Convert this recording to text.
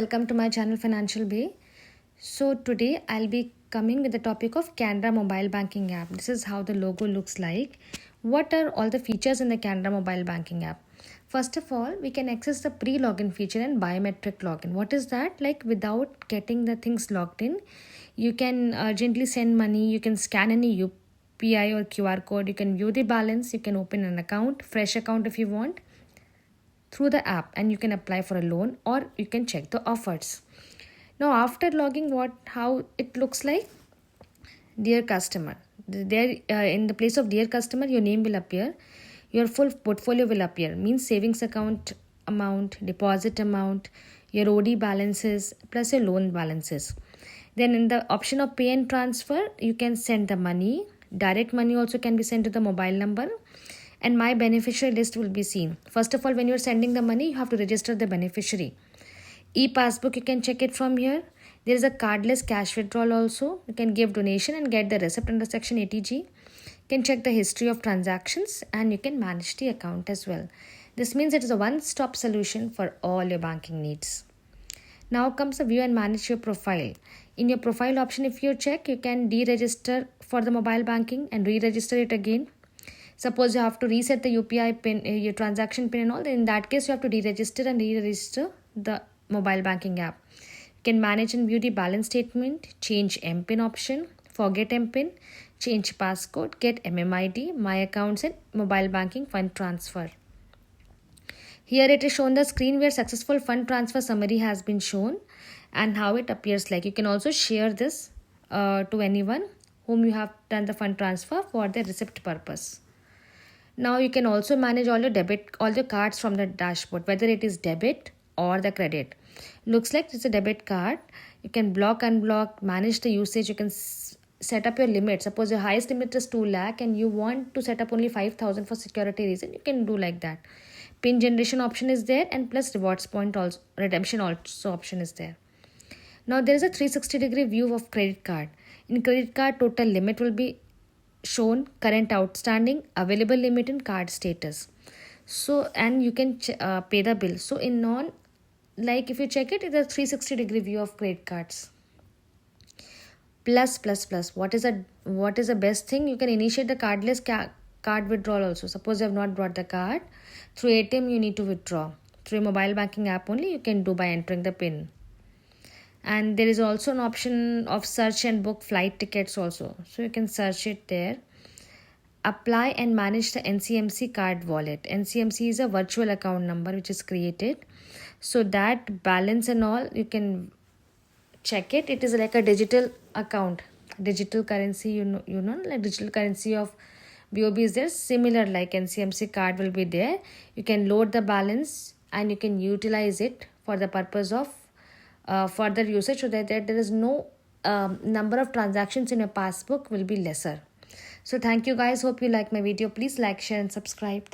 Welcome to my channel Financial Bay. So today I'll be coming with the topic of Canara mobile banking app. This is how the logo looks like. What are all the features in the Canara mobile banking app? First of all, we can access the pre-login feature and biometric login. What is that? Like without getting the things logged in, you can urgently send money, you can scan any UPI or QR code, you can view the balance, you can open an account, fresh account if you want, through the app, and you can apply for a loan or you can check the offers. Now after logging, how it looks like: dear customer, there in the place of dear customer your name will appear, your full portfolio will appear, means savings account amount, deposit amount, your OD balances plus your loan balances. Then in the option of pay and transfer, you can send the money. Direct money also can be sent to the mobile number, and my beneficiary list will be seen. First of all, when you're sending the money, you have to register the beneficiary. E-passbook, you can check it from here. There is a cardless cash withdrawal also. You can give donation and get the receipt under section 80G. You can check the history of transactions and you can manage the account as well. This means it is a one-stop solution for all your banking needs. Now comes the view and manage your profile. In your profile option, if you check, you can deregister for the mobile banking and re-register it again. Suppose you have to reset the UPI pin, your transaction pin and all, then in that case you have to deregister and re-register the mobile banking app. You can manage and view the balance statement, change MPIN option, forget MPIN, change passcode, get MMID, my accounts and mobile banking fund transfer. Here it is shown the screen where successful fund transfer summary has been shown and how it appears like. You can also share this to anyone whom you have done the fund transfer for the receipt purpose. Now you can also manage all your cards from the dashboard, whether it is debit or the credit. Looks like it's a debit card. You can block, unblock, manage the usage. You can set up your limit. Suppose your highest limit is 2 lakh and you want to set up only 5,000 for security reason. You can do like that. Pin generation option is there, and plus rewards point also, redemption also option is there. Now there is a 360-degree view of credit card. In credit card, total limit will be shown, current outstanding, available limit and card status. So, and you can pay the bill. So in if you check it, it's a 360-degree view of credit cards. Plus, what is the best thing? You can initiate the cardless card withdrawal also. Suppose you have not brought the card, through ATM you need to withdraw. Through a mobile banking app only you can do by entering the PIN. And there is also an option of search and book flight tickets also. So you can search it there. Apply and manage the NCMC card wallet. NCMC is a virtual account number which is created. So that balance and all, you can check it. It is like a digital account. Digital currency, like digital currency of BOB is there. Similar like NCMC card will be there. You can load the balance and you can utilize it for the purpose of further usage, so that there is no number of transactions in your passbook will be lesser. So thank you guys. Hope you like my video. Please like, share and subscribe.